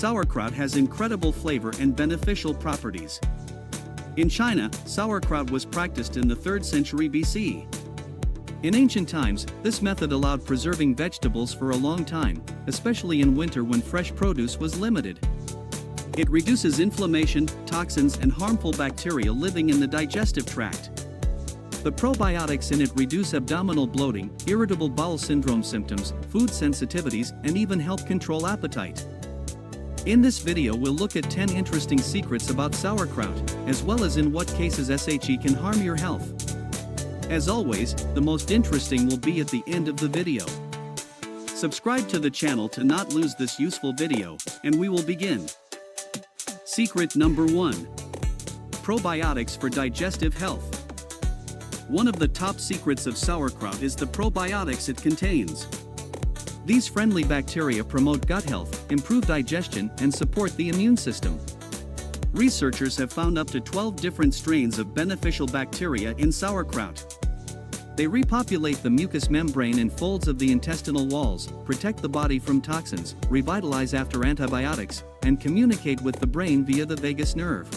sauerkraut has incredible flavor and beneficial properties. In China, sauerkraut was practiced in the 3rd century BC. In ancient times, this method allowed preserving vegetables for a long time, especially in winter when fresh produce was limited. It reduces inflammation, toxins, and harmful bacteria living in the digestive tract. The probiotics in it reduce abdominal bloating, irritable bowel syndrome symptoms, food sensitivities, and even help control appetite. In this video we'll look at 10 interesting secrets about sauerkraut, as well as in what cases SHE can harm your health. As always, the most interesting will be at the end of the video. Subscribe to the channel to not lose this useful video, and we will begin. Secret number 1. Probiotics for digestive health. One of the top secrets of sauerkraut is the probiotics it contains. These friendly bacteria promote gut health, improve digestion, and support the immune system. Researchers have found up to 12 different strains of beneficial bacteria in sauerkraut. They repopulate the mucous membrane and folds of the intestinal walls, protect the body from toxins, revitalize after antibiotics, and communicate with the brain via the vagus nerve.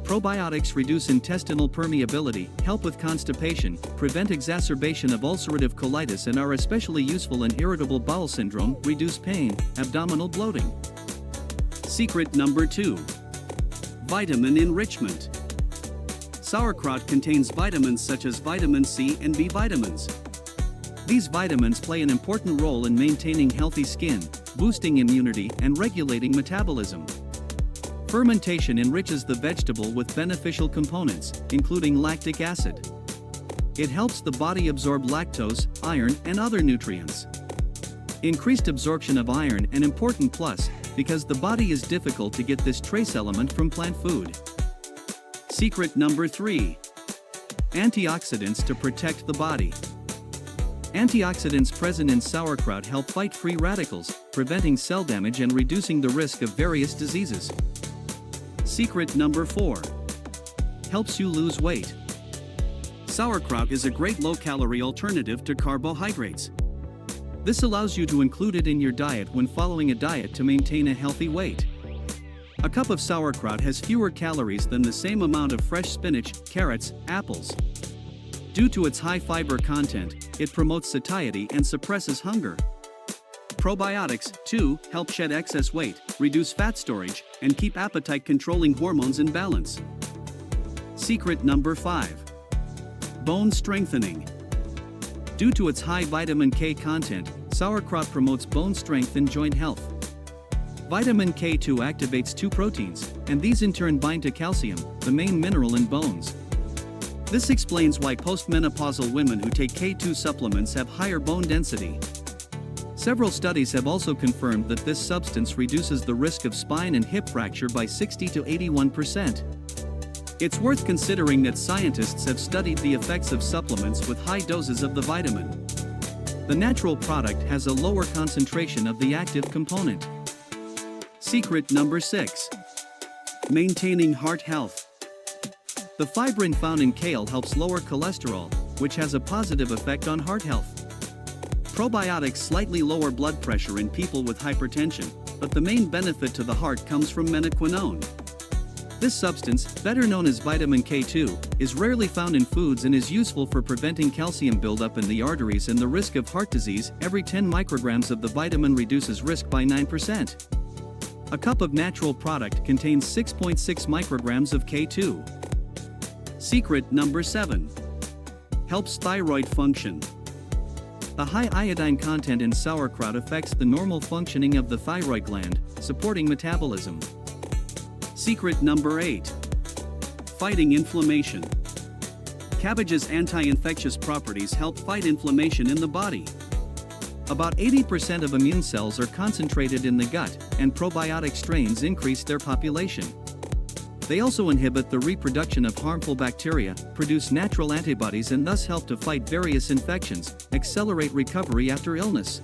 Probiotics reduce intestinal permeability, help with constipation, prevent exacerbation of ulcerative colitis, and are especially useful in irritable bowel syndrome, reduce pain, abdominal bloating. Secret number 2. Vitamin enrichment. Sauerkraut contains vitamins such as vitamin C and B vitamins. These vitamins play an important role in maintaining healthy skin, boosting immunity, and regulating metabolism. Fermentation enriches the vegetable with beneficial components, including lactic acid. It helps the body absorb lactose, iron, and other nutrients. Increased absorption of iron an important plus, because the body is difficult to get this trace element from plant food. Secret number 3. Antioxidants to protect the body. Antioxidants present in sauerkraut help fight free radicals, preventing cell damage and reducing the risk of various diseases. Secret number 4. Helps you lose weight. Sauerkraut is a great low-calorie alternative to carbohydrates. This allows you to include it in your diet when following a diet to maintain a healthy weight. A cup of sauerkraut has fewer calories than the same amount of fresh spinach, carrots, apples. Due to its high fiber content, it promotes satiety and suppresses hunger. Probiotics, too, help shed excess weight, reduce fat storage, and keep appetite-controlling hormones in balance. Secret number 5. Bone strengthening. Due to its high vitamin K content, sauerkraut promotes bone strength and joint health. Vitamin K2 activates 2 proteins, and these in turn bind to calcium, the main mineral in bones. This explains why postmenopausal women who take K2 supplements have higher bone density. Several studies have also confirmed that this substance reduces the risk of spine and hip fracture by 60 to 81%. It's worth considering that scientists have studied the effects of supplements with high doses of the vitamin. The natural product has a lower concentration of the active component. Secret number 6. Maintaining heart health. The fibrin found in kale helps lower cholesterol, which has a positive effect on heart health. Probiotics slightly lower blood pressure in people with hypertension, but the main benefit to the heart comes from menaquinone. This substance, better known as vitamin K2, is rarely found in foods and is useful for preventing calcium buildup in the arteries and the risk of heart disease. Every 10 micrograms of the vitamin reduces risk by 9%. A cup of natural product contains 6.6 micrograms of K2. Secret number 7. Helps thyroid function. The high iodine content in sauerkraut affects the normal functioning of the thyroid gland, supporting metabolism. Secret number 8. Fighting inflammation. Cabbage's anti-infectious properties help fight inflammation in the body. About 80% of immune cells are concentrated in the gut, and probiotic strains increase their population. They also inhibit the reproduction of harmful bacteria, produce natural antibodies, and thus help to fight various infections, accelerate recovery after illness.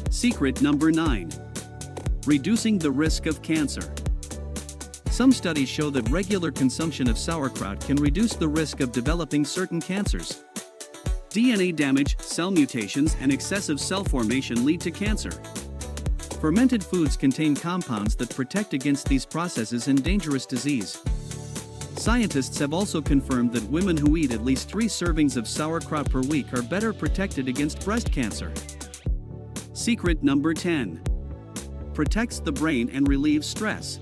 Secret number 9. Reducing the risk of cancer. Some studies show that regular consumption of sauerkraut can reduce the risk of developing certain cancers. DNA damage, cell mutations, and excessive cell formation lead to cancer. Fermented foods contain compounds that protect against these processes and dangerous disease. Scientists have also confirmed that women who eat at least 3 servings of sauerkraut per week are better protected against breast cancer. Secret number 10. Protects the brain and relieves stress.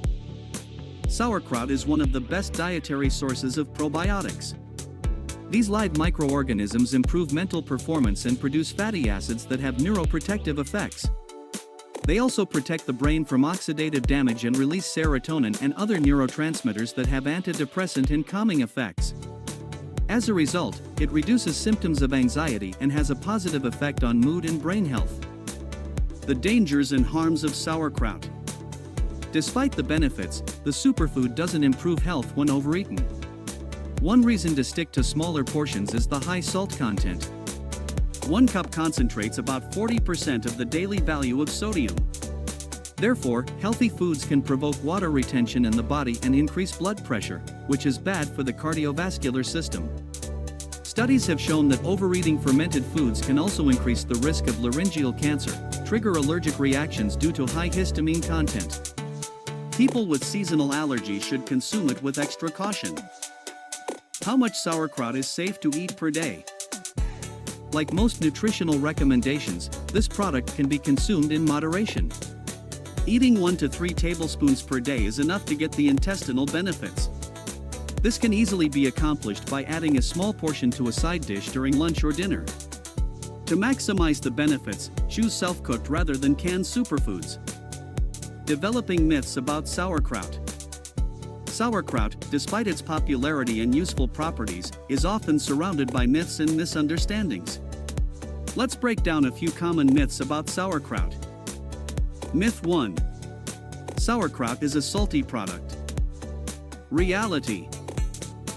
Sauerkraut is one of the best dietary sources of probiotics. These live microorganisms improve mental performance and produce fatty acids that have neuroprotective effects. They also protect the brain from oxidative damage and release serotonin and other neurotransmitters that have antidepressant and calming effects. As a result, it reduces symptoms of anxiety and has a positive effect on mood and brain health. The dangers and harms of sauerkraut. Despite the benefits, the superfood doesn't improve health when overeaten. One reason to stick to smaller portions is the high salt content. 1 cup concentrates about 40% of the daily value of sodium. Therefore, healthy foods can provoke water retention in the body and increase blood pressure, which is bad for the cardiovascular system. Studies have shown that overeating fermented foods can also increase the risk of laryngeal cancer, trigger allergic reactions due to high histamine content. People with seasonal allergies should consume it with extra caution. How much sauerkraut is safe to eat per day? Like most nutritional recommendations, this product can be consumed in moderation. Eating 1 to 3 tablespoons per day is enough to get the intestinal benefits. This can easily be accomplished by adding a small portion to a side dish during lunch or dinner. To maximize the benefits, choose self-cooked rather than canned superfoods. Developing myths about sauerkraut. Sauerkraut, despite its popularity and useful properties, is often surrounded by myths and misunderstandings. Let's break down a few common myths about sauerkraut. Myth 1. Sauerkraut is a salty product. Reality.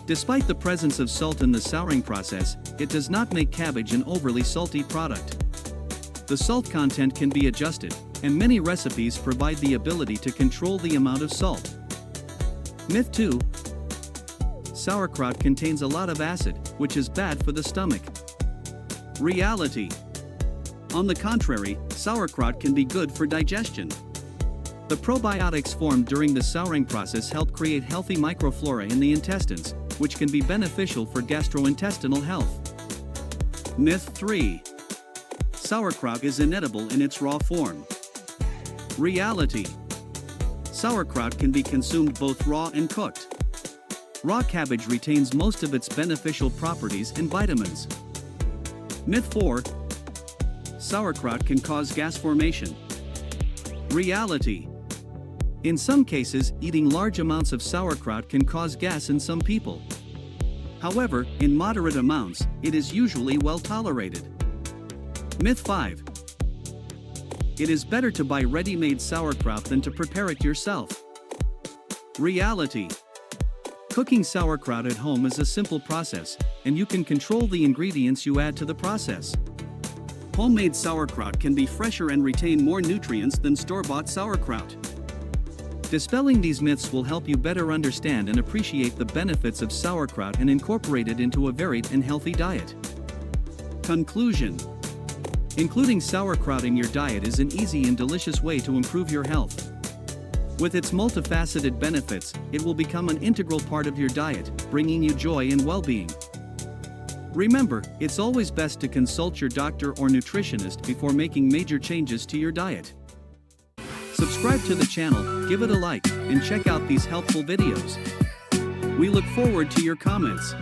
Despite the presence of salt in the souring process, it does not make cabbage an overly salty product. The salt content can be adjusted, and many recipes provide the ability to control the amount of salt. Myth 2. Sauerkraut contains a lot of acid, which is bad for the stomach. Reality. On the contrary, sauerkraut can be good for digestion. The probiotics formed during the souring process help create healthy microflora in the intestines, which can be beneficial for gastrointestinal health. Myth 3. Sauerkraut is inedible in its raw form. Reality. Sauerkraut can be consumed both raw and cooked. Raw cabbage retains most of its beneficial properties and vitamins. Myth 4. Sauerkraut can cause gas formation. Reality. In some cases, eating large amounts of sauerkraut can cause gas in some people. However, in moderate amounts, it is usually well tolerated. Myth 5. It is better to buy ready-made sauerkraut than to prepare it yourself. Reality. Cooking sauerkraut at home is a simple process, and you can control the ingredients you add to the process. Homemade sauerkraut can be fresher and retain more nutrients than store-bought sauerkraut. Dispelling these myths will help you better understand and appreciate the benefits of sauerkraut and incorporate it into a varied and healthy diet. Conclusion. Including sauerkraut in your diet is an easy and delicious way to improve your health. With its multifaceted benefits, it will become an integral part of your diet, bringing you joy and well-being. Remember, it's always best to consult your doctor or nutritionist before making major changes to your diet. Subscribe to the channel, give it a like, and check out these helpful videos. We look forward to your comments.